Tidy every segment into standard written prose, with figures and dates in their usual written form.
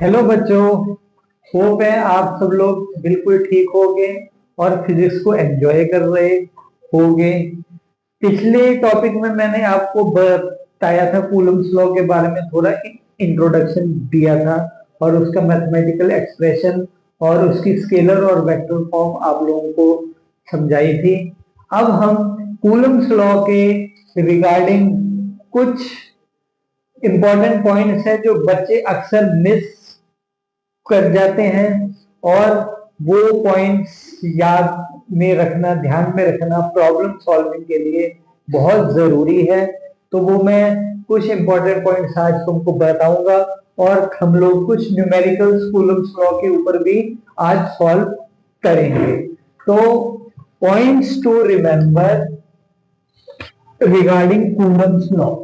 Hello बच्चों। Hope है आप सब लोग बिल्कुल ठीक होंगे और फिजिक्स को एंजॉय कर रहे होंगे। पिछले टॉपिक में मैंने आपको बताया था कूलम्स लॉ के बारे में, थोड़ा इंट्रोडक्शन दिया था और उसका मैथमेटिकल एक्सप्रेशन और उसकी स्केलर और वेक्टर फॉर्म आप लोगों को समझाई थी। अब हम कूलम्स लॉ के रिगार्डिंग कुछ इंपॉर्टेंट पॉइंट्स हैं जो बच्चे अक्सर मिस कर जाते हैं और वो पॉइंट्स याद में रखना, ध्यान में रखना प्रॉब्लम सॉल्विंग के लिए बहुत जरूरी है। तो वो मैं कुछ इंपॉर्टेंट पॉइंट्स आज तुमको बताऊंगा और हम लोग कुछ न्यूमेरिकल्स कूलम्स लॉ के ऊपर भी आज सॉल्व करेंगे। तो points to remember regarding Coulomb's law.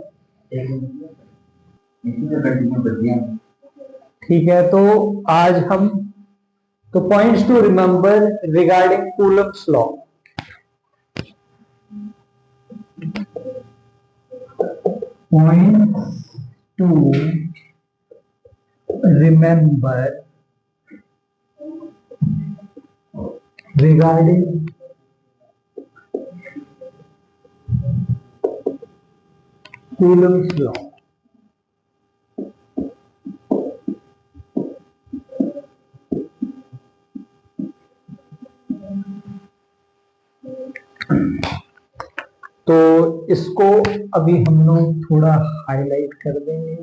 ठीक है, तो आज हम points to remember regarding Coulomb's law. Points to remember regarding Coulomb's law. तो इसको अभी हम लोग थोड़ा हाईलाइट कर देंगे।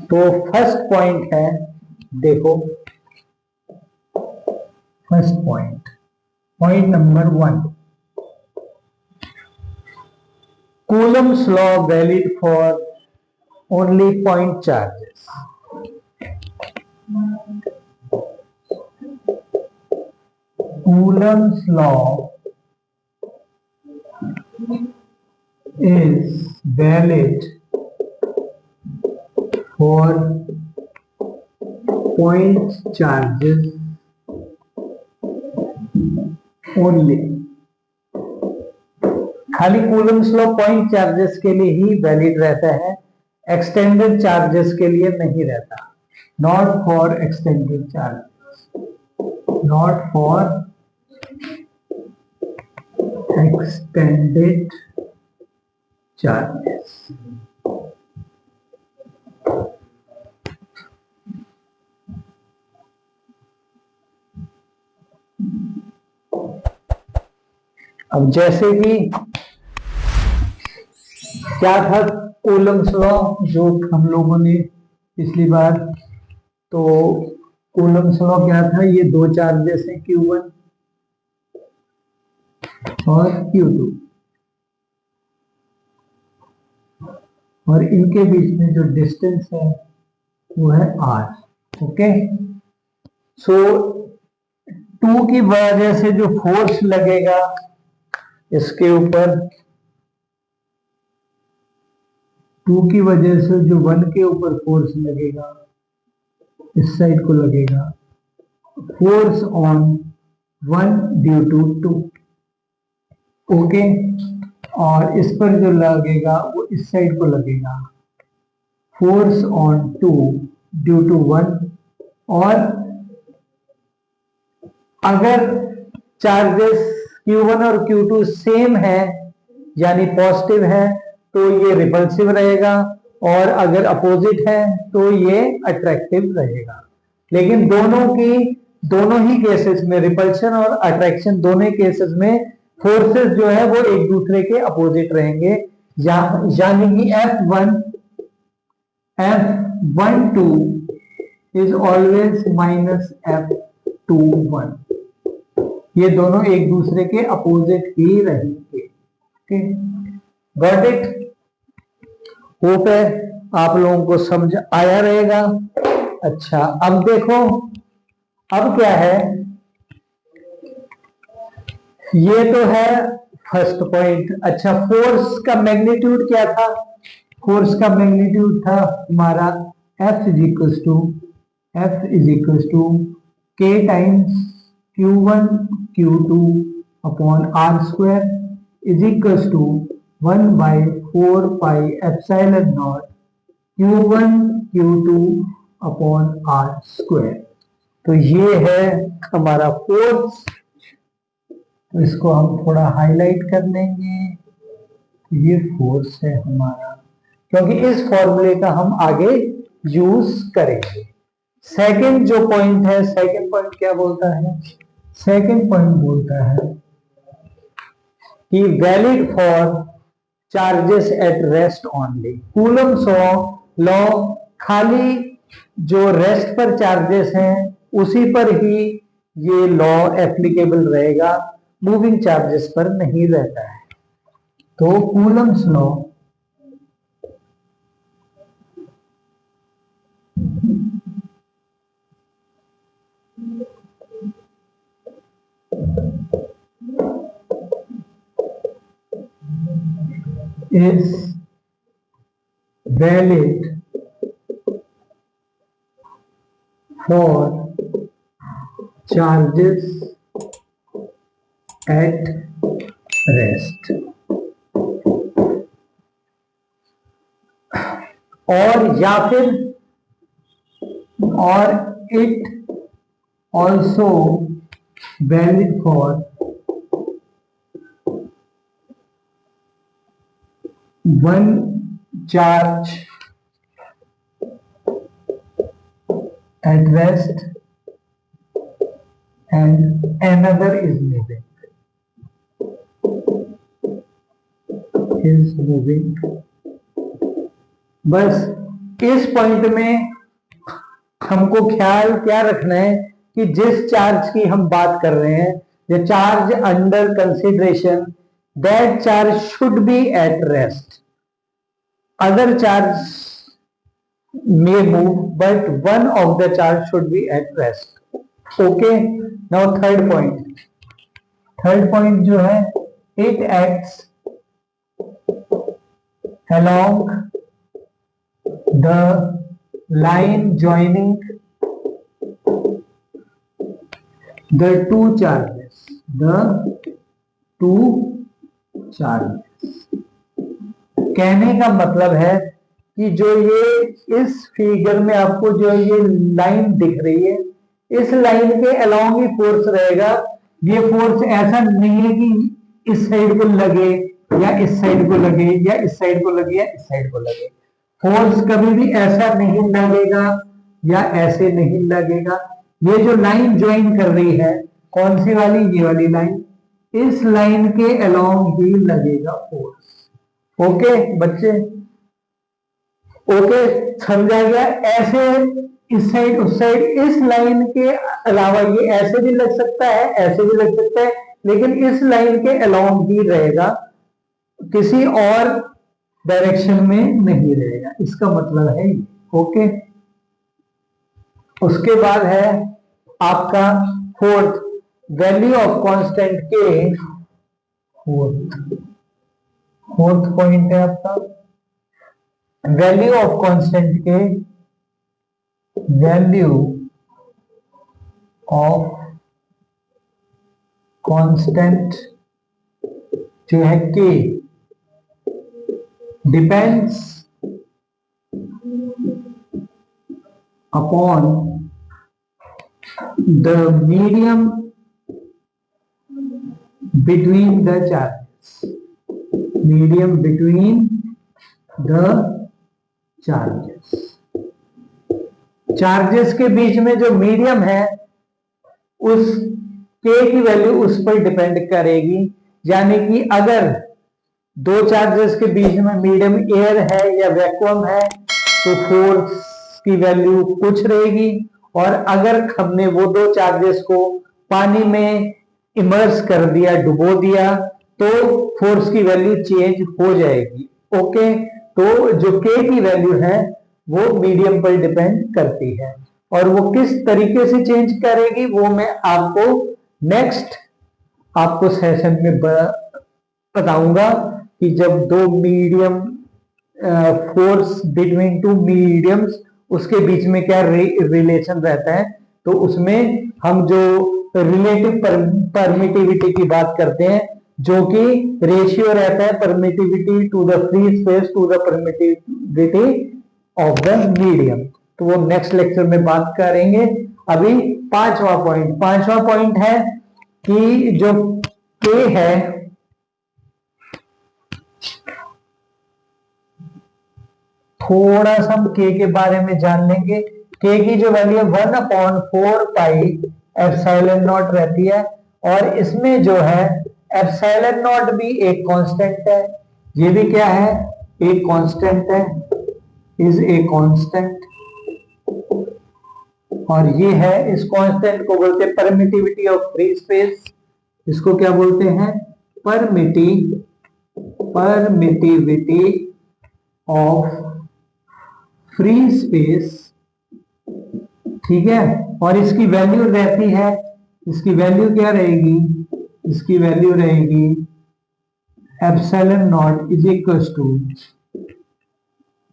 तो फर्स्ट पॉइंट है, देखो first point number 1, Coulomb's law valid for only point charges. Coulomb's law is valid for point charges only। खाली कूलम्स लॉ पॉइंट चार्जेस के लिए ही वैलिड रहता है, एक्सटेंडेड चार्जेस के लिए नहीं रहता। Not for extended charges, not for extended charges। अब जैसे कि क्या था कूलम्स लॉ जो हम लोगों ने पिछली बार, तो कूलम्स लॉ क्या था, ये दो चार्जेस हैं Q1 और Q2 और इनके बीच में जो डिस्टेंस है वो है R। ओके, सो 2 की वजह से जो फोर्स लगेगा इसके ऊपर, 2 की वजह से जो 1 के ऊपर फोर्स लगेगा इस साइड को लगेगा, force on 1 due to 2। Okay, और इस पर जो लगेगा वो इस साइड को लगेगा, फोर्स ऑन 2 ड्यू टू 1। और अगर चार्जेस Q1 और Q2 सेम है यानी पॉजिटिव है तो ये रिपल्सिव रहेगा, और अगर अपोजिट है तो ये अट्रैक्टिव रहेगा। लेकिन दोनों ही केसेस में, रिपल्शन और अट्रैक्शन दोनों केसेस में फोर्सेस जो है वो एक दूसरे के अपोजिट रहेंगे, यानी कि F12 is always minus F21। ये दोनों एक दूसरे के अपोजिट ही रहेंगे। Got it? होप है आप लोगों को समझ आया रहेगा। अच्छा, अब देखो, अब क्या है, ये तो है फर्स्ट पॉइंट। अच्छा, फोर्स का मैग्नीट्यूड क्या था? फोर्स का मैग्नीट्यूड था हमारा F is equal to K times Q1 Q2 upon R square. Is equal to 1/4 pi epsilon naught Q1 Q2 upon R square. तो ये है हमारा फोर्स। तो इसको हम थोड़ा हाईलाइट कर लेंगे। ये फोर्स है हमारा, क्योंकि इस फॉर्मूले का हम आगे यूज करेंगे। सेकंड जो पॉइंट है, सेकंड पॉइंट क्या बोलता है? सेकंड पॉइंट बोलता है कि valid for charges at rest only. Coulomb's law खाली जो रेस्ट पर चार्जेस हैं उसी पर ही ये लॉ एप्लीकेबल रहेगा, मूविंग चार्जेस पर नहीं रहता है। तो Coulomb's law is valid for charges at rest, और it also valid for one charge at rest and another is moving. बस इस पॉइंट में हमको ख्याल क्या रखना है कि जिस चार्ज की हम बात कर रहे हैं, the charge under consideration, that charge should be at rest. Other charge may move but one of the charge should be at rest. Okay, now third point जो है, it acts along the line joining the two charges, कहने का मतलब है कि जो ये इस फिगर में आपको जो ये लाइन दिख रही है, इस लाइन के अलोंग ही फोर्स रहेगा। ये फोर्स ऐसा नहीं है कि इस साइड को लगे या इस साइड को लगे या इस साइड को लगे या इस साइड को लगे। फोर्स कभी भी ऐसा नहीं लगेगा या ऐसे नहीं लगेगा। ये जो लाइन ज्वाइन कर रही है, कौन सी वाली? ये वाली लाइन, इस लाइन के अलोंग ही लगेगा फोर्स। ओके बच्चे, ओके समझा गया? ऐसे इस साइड उस साइड, इस लाइन के अलावा ये ऐसे भी लग सकता है, ऐसे भी लग सकता है, लेकिन इस लाइन के अलोंग ही रहेगा, किसी और डायरेक्शन में नहीं रहेगा। इसका मतलब है ये। ओके, उसके बाद है आपका फोर्थ, वैल्यू ऑफ कांस्टेंट के। फोर्थ पॉइंट है आपका वैल्यू ऑफ कांस्टेंट के, वैल्यू ऑफ कांस्टेंट जो है के depends upon the medium between the charges, medium between the charges. Charges के बीच में जो मीडियम है उस के की वैल्यू उस पर डिपेंड करेगी। यानी कि अगर दो चार्जेस के बीच में मीडियम एयर है या वैक्यूम है तो फोर्स की वैल्यू कुछ रहेगी, और अगर हमने वो दो चार्जेस को पानी में इमर्स कर दिया, डुबो दिया, तो फोर्स की वैल्यू चेंज हो जाएगी। ओके, तो जो के की वैल्यू है वो मीडियम पर डिपेंड करती है, और वो किस तरीके से चेंज करेगी वो मैं आपको नेक्स्ट आपको सेशन में बताऊंगा कि जब दो medium force between two mediums, उसके बीच में क्या रिलेशन रहता है, तो उसमें हम जो रिलेटिव परमिटिविटी की बात करते हैं जो कि रेशियो रहता है permittivity to the free space to the permittivity of the medium. तो वो नेक्स्ट लेक्चर में बात करेंगे। अभी पांचवा पॉइंट है कि जो K है, थोड़ा सा हम K के बारे में जान लेंगे। K की जो वैल्यू है 1/4 पाई एप्सिलॉन नॉट रहती है, और इसमें जो है एप्सिलॉन नॉट भी एक कांस्टेंट है, ये भी क्या है, एक कांस्टेंट है, इज ए कांस्टेंट, और ये है, इस कांस्टेंट को बोलते हैं परमिटिविटी ऑफ फ्री स्पेस। इसको क्या बोलते हैं, परमिटिविटी ऑफ फ्री स्पेस, ठीक है। और इसकी वैल्यू रहती है, इसकी वैल्यू क्या रहेगी, इसकी वैल्यू रहेगी epsilon naught is equal to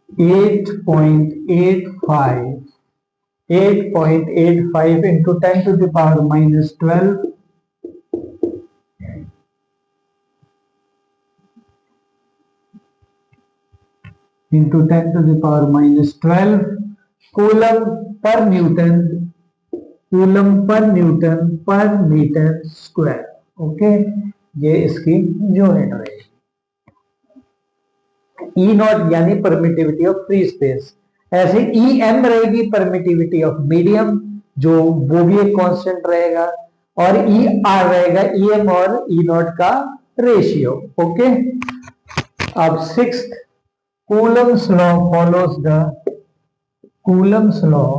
8.85 into 10 to the power minus 12 into 10 to the power minus 12 coulomb per Newton पर मीटर स्क्वायर। ओके, ये इसकी यूनिट रहेगी। ई नॉट यानी परमिटिविटी ऑफ फ्री स्पेस, ऐसे ई एम रहेगी परमिटिविटी ऑफ मीडियम, जो वो भी एक कांस्टेंट रहेगा, और ई आर रहेगा ई एम और ई नॉट का रेशियो। ओके, अब sixth, Coulomb's law follows the Coulomb's law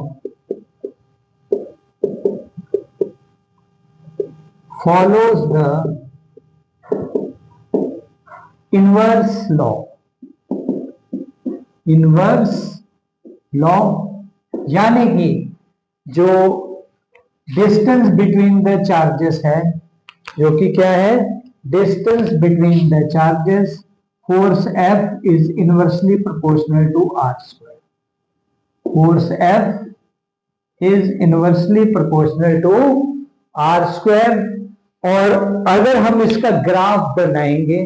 follows the inverse law यानी कि जो डिस्टेंस बिटवीन द चार्जेस है, जो कि क्या है, distance between the charges, force F is inversely proportional to R square. Force F is inversely proportional to R square. और अगर हम इसका ग्राफ बनाएंगे,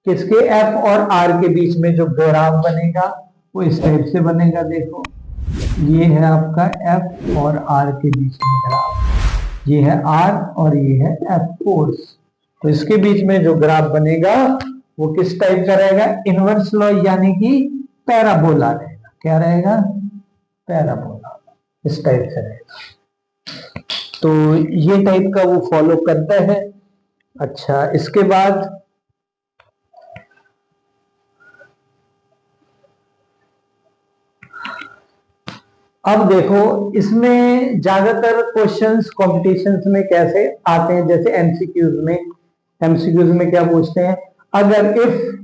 किसके, F और R के बीच में जो ग्राफ बनेगा वो इस टाइप से बनेगा। देखो, ये है आपका F और R के बीच में ग्राफ, ये है R और ये है F फोर्स। तो इसके बीच में जो ग्राफ बनेगा वो किस टाइप का रहेगा, इनवर्स लॉ यानी कि पैराबोला रहेगा। क्या रहेगा, पैराबोला, इस टाइप से रहेगा। तो ये टाइप का वो फॉलो करता है। अच्छा, इसके बाद अब देखो, इसमें ज्यादातर क्वेश्चंस कॉम्पिटिशन्स में कैसे आते हैं, जैसे एमसीक्यूज में क्या पूछते हैं, अगर इफ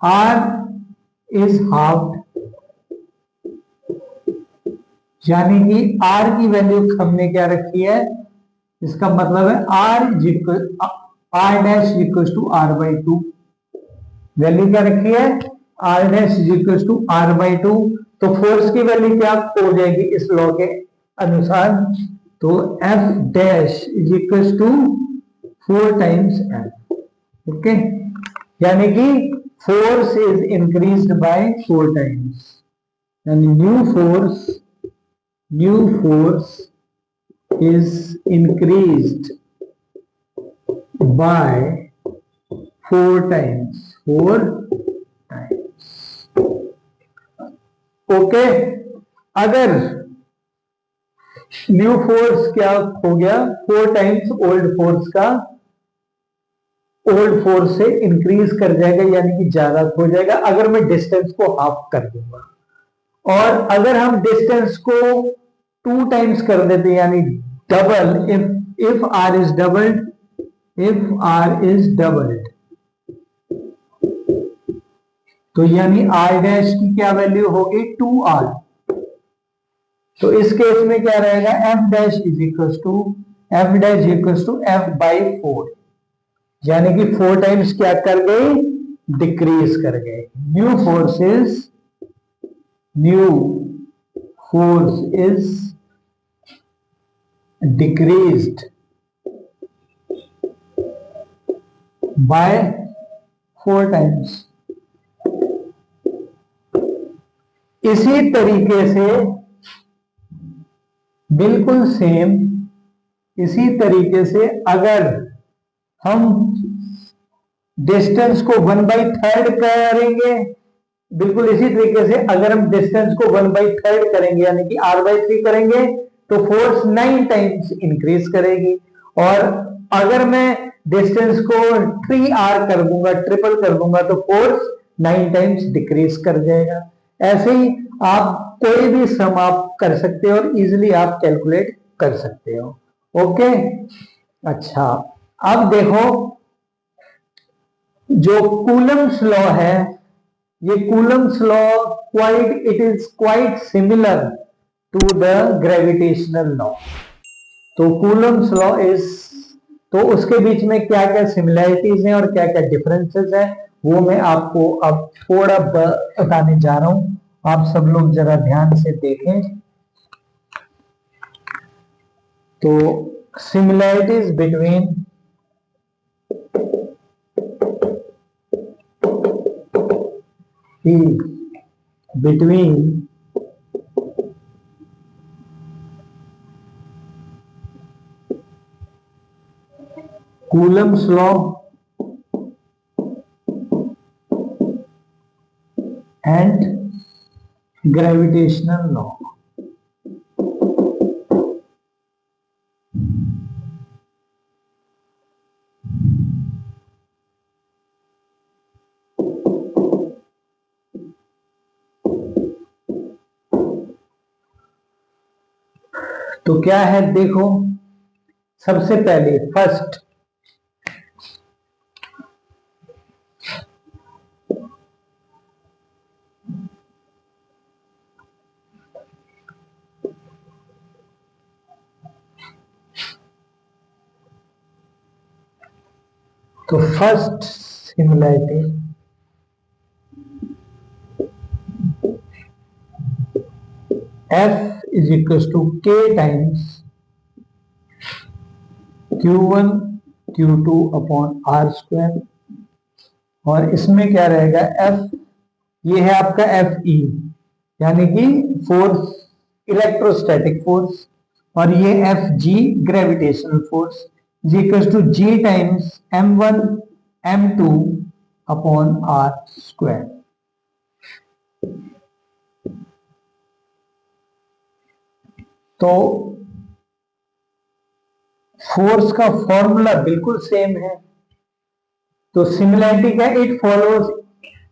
R is halved, यानी कि R की वैल्यू हमने क्या रखी है, इसका मतलब है R dash equal to R/2। Value क्या रखी है, R dash equal to R/2। तो फोर्स की वैल्यू क्या हो जाएगी इस लॉ के अनुसार, तो F dash equal to 4 times F। Okay, यानी कि force is increased by 4 times, and new force is increased by 4 times। Okay, अगर न्यू फोर्स क्या हो गया, 4 टाइम्स ओल्ड फोर्स से इंक्रीज कर जाएगा, यानी कि ज्यादा हो जाएगा अगर मैं डिस्टेंस को हाफ कर दूंगा। और अगर हम डिस्टेंस को 2 टाइम्स कर देते, यानी double, if R is doubled, तो यानी R डैश की क्या वैल्यू होगी, 2R। तो इस केस में क्या रहेगा, F dash is equal to F/4, यानी कि 4 टाइम्स क्या कर गए, डिक्रीज कर गए। New force is decreased by 4 times। इसी तरीके से बिल्कुल सेम, इसी तरीके से अगर हम डिस्टेंस को 1/3 करेंगे, बिल्कुल इसी तरीके से अगर हम डिस्टेंस को 1/3 करेंगे यानी कि r/3 करेंगे तो फोर्स 9 टाइम्स इंक्रीज करेगी। और अगर मैं डिस्टेंस को 3r कर दूंगा, ट्रिपल कर दूंगा, तो फोर्स 9 टाइम्स डिक्रीज कर जाएगा। ऐसे ही आप कोई भी सम आप कर सकते हो और इजीली आप कैलकुलेट कर सकते हो। ओके, अच्छा अब देखो जो कूलम्स लॉ है, ये Coulomb's law it is quite similar to the gravitational law. तो कूलम्स लॉ इज, तो उसके बीच में क्या क्या सिमिलैरिटीज हैं और क्या क्या डिफरेंसेस हैं वो मैं आपको अब थोड़ा बताने जा रहा हूं। आप सब लोग जरा ध्यान से देखें। तो similarities between Coulomb's law and gravitational law। तो क्या है देखो, सबसे पहले first similarity F is equals to K times Q1 Q2 upon R square. और इसमें क्या रहेगा F, ये है आपका Fe यानी कि फोर्स, इलेक्ट्रोस्टैटिक फोर्स, और ये Fg gravitational force G equals to G times M1 M2 upon R square. तो फोर्स का फॉर्मूला बिल्कुल सेम है। तो सिमिलैरिटी का it follows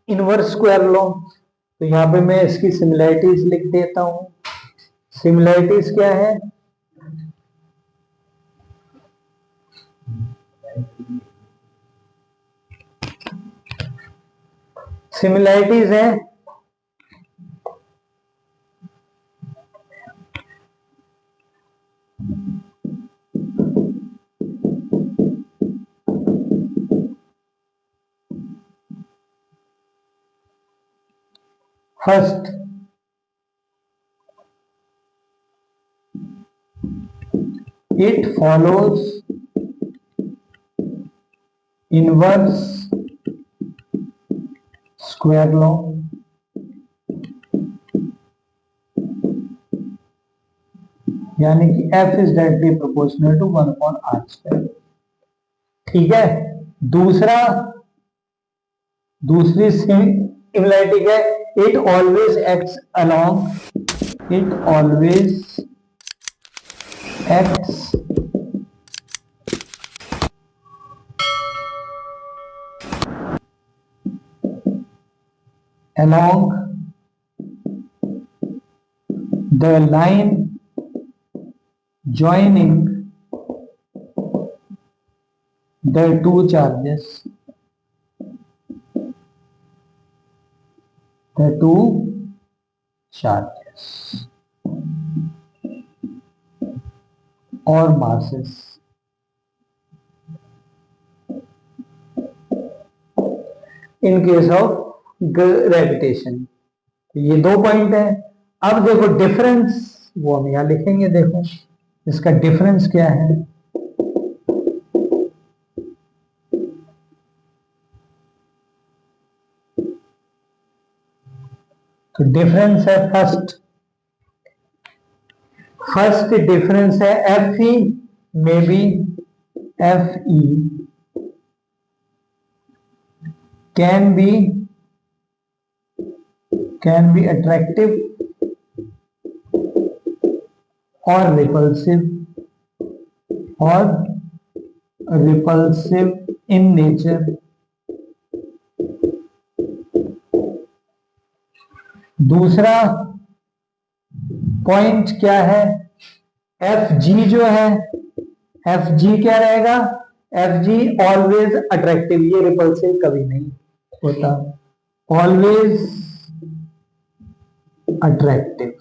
inverse square law. तो यहां पे मैं इसकी सिमिलैरिटीज लिख देता हूं। सिमिलैरिटीज क्या है, सिमिलैरिटीज है first it follows inverse square law. यानी कि F is directly proportional to 1 upon R square. ठीक है, दूसरी सिमिलैरिटी है it always acts along the line joining the two charges, or masses। In case of gravitation. ये 2 point है। अब देखो डिफरेंस, वो हम यहां लिखेंगे। देखो इसका डिफरेंस क्या है? तो डिफरेंस है फर्स्ट डिफरेंस है एफ ई में बी F E can be attractive और रिपल्सिव इन नेचर। दूसरा पॉइंट क्या है? एफ जी जो है, एफ जी क्या रहेगा? एफ जी ऑलवेज अट्रैक्टिव, ये रिपल्सिव कभी नहीं होता, ऑलवेज अट्रैक्टिव।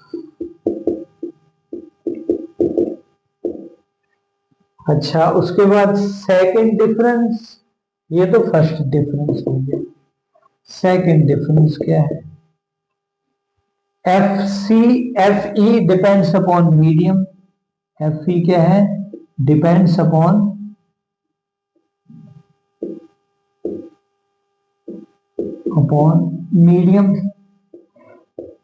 अच्छा, उसके बाद सेकंड डिफरेंस, ये तो फर्स्ट डिफरेंस हो गया। सेकंड डिफरेंस क्या है? एफ ई depends upon medium. F E क्या है? Depends upon medium.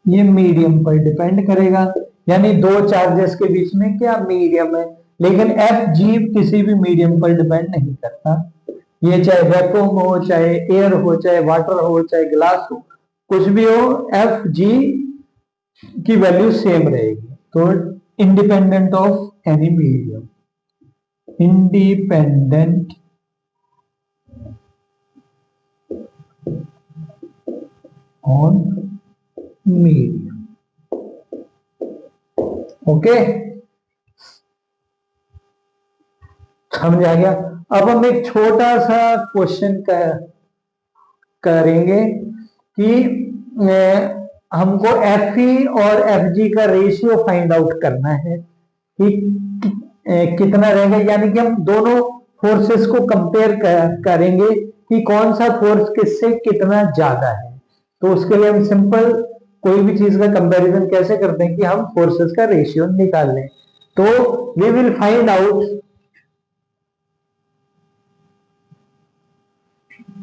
ये मीडियम पर डिपेंड करेगा, यानी दो चार्जेस के बीच में क्या मीडियम है। लेकिन एफ जी किसी भी मीडियम पर डिपेंड नहीं करता, ये चाहे वैक्यूम हो, चाहे एयर हो, चाहे वाटर हो, चाहे ग्लास हो, कुछ भी हो, एफ जी की वैल्यू सेम रहेगी। तो independent of any medium, independent on medium. Okay, समझ आ गया। अब हम एक छोटा सा क्वेश्चन करेंगे कि हमको एफ ई और एफ जी का रेशियो फाइंड आउट करना है कि कितना रहेगा, यानी कि हम दोनों फोर्सेस को कंपेयर करेंगे कि कौन सा फोर्स किससे कितना ज्यादा है। तो उसके लिए हम सिंपल कोई भी चीज का कंपैरिजन कैसे करते हैं कि हम फोर्सेस का रेशियो निकाल लें। तो वी विल फाइंड आउट,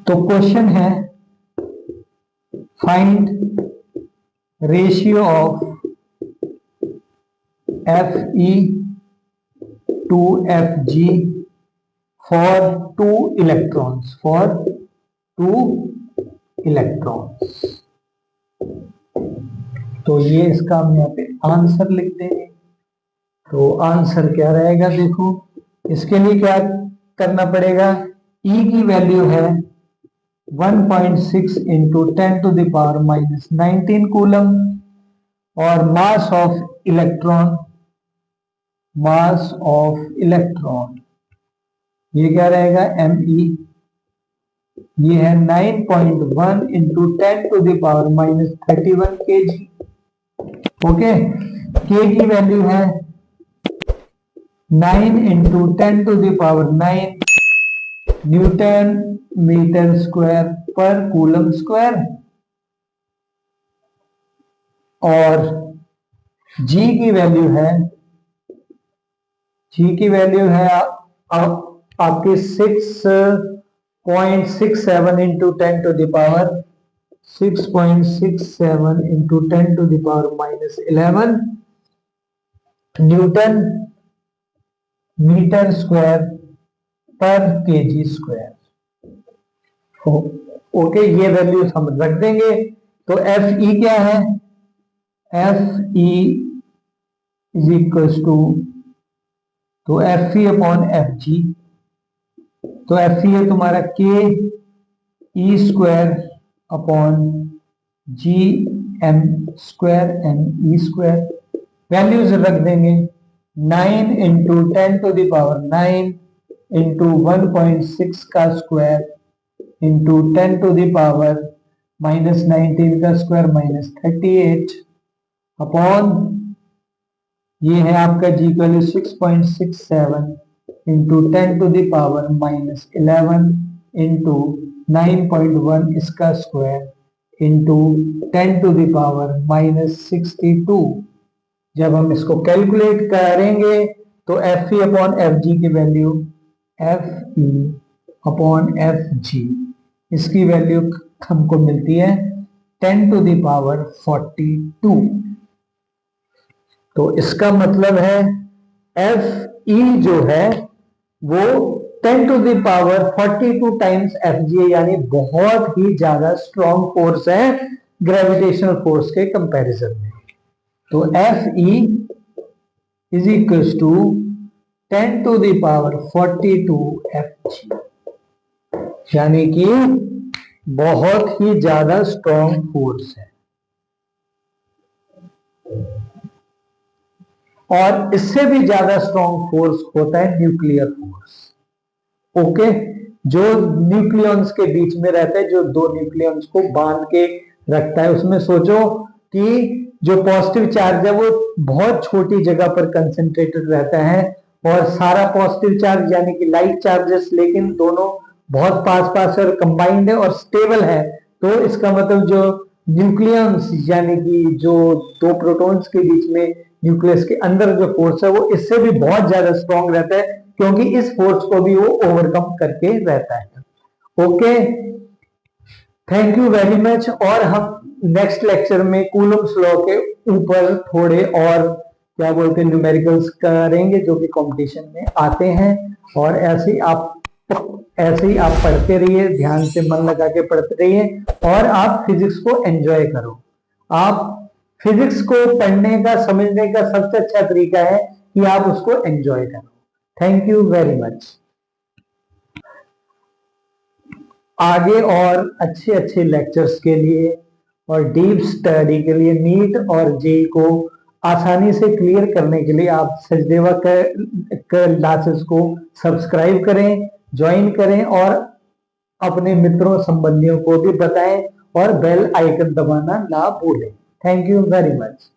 तो क्वेश्चन है find ratio of F E to F G for two electrons, तो ये इसका हम यहाँ पे आंसर लिख देंगे। तो आंसर क्या रहेगा? देखो, इसके लिए क्या करना पड़ेगा? E की वैल्यू है 1.6 into 10 to the power minus 19 coulomb, और मास ऑफ इलेक्ट्रॉन ये क्या रहेगा? Me, ये है 9.1 into 10 to the power minus 31 kg। Okay, K की वैल्यू है 9 into 10 to the power 9 newton metre square per coulomb square, और G की वैल्यू है आपकी 6.67 into 10 to the power 6.67 into 10 to the power minus 11 newton metre square per K G square. Okay, ये values हम रख देंगे। तो एफ ई क्या है? F E is equal to, तो F E upon F G, तो एफ ई है तुम्हारा K E square upon G M square M E square. Values रख देंगे 9 into 10 to the power 9 into 1.6 का square into 10 to the power minus 19 का square minus 38 upon, ये है आपका जी का 6.67 into 10 to the power minus 11 into 9.1 इसका square into 10 to the power minus 62। जब हम इसको कैलकुलेट करेंगे तो F E upon F G की value F E upon F G, इसकी वैल्यू हमको मिलती है 10⁻42। तो इसका मतलब है एफ ई जो है वो 10⁻42 टाइम्स एफ जी है, यानी बहुत ही ज्यादा स्ट्रॉन्ग फोर्स है ग्रेविटेशनल फोर्स के कंपैरिजन में। तो F E is equal to 10⁻42 F G, यानी कि बहुत ही ज्यादा स्ट्रॉन्ग फोर्स है। और इससे भी ज्यादा स्ट्रॉन्ग फोर्स होता है न्यूक्लियर फोर्स। ओके, जो न्यूक्लियॉन्स के बीच में रहता है, जो दो न्यूक्लियॉन्स को बांध के रखता है। उसमें सोचो कि जो पॉजिटिव चार्ज है वो बहुत छोटी जगह पर कंसेंट्रेटेड रहता है, और सारा पॉजिटिव चार्ज यानी कि लाइट चार्जेस, लेकिन दोनों बहुत पास पास और कंबाइंड है और स्टेबल है। तो इसका मतलब जो न्यूक्लियंस यानी कि जो दो प्रोटॉन्स के बीच में न्यूक्लियस के अंदर जो फोर्स है वो इससे भी बहुत ज्यादा स्ट्रॉन्ग रहता है, क्योंकि इस फोर्स को भी वो ओवरकम करके रहता है। Okay, thank you very much. और हम नेक्स्ट लेक्चर में कूलम्स लॉ के ऊपर थोड़े और क्या बोलते हैं न्यूमेरिकल्स करेंगे, जो कि कंपटीशन में आते हैं। और ऐसे ही आप पढ़ते रहिए, ध्यान से मन लगा के पढ़ते रहिए, और आप फिजिक्स को एंजॉय करो। आप फिजिक्स को पढ़ने का, समझने का सबसे अच्छा तरीका है कि आप उसको एंजॉय करो। Thank you very much. आगे और अच्छे अच्छे लेक्चर्स के लिए और डीप स्टडी के लिए, नीट और जेई को आसानी से क्लियर करने के लिए आप सचदेवा क्लासेस को सब्सक्राइब करें, ज्वाइन करें, और अपने मित्रों संबंधियों को भी बताएं, और बेल आइकन दबाना ना भूलें। Thank you very much.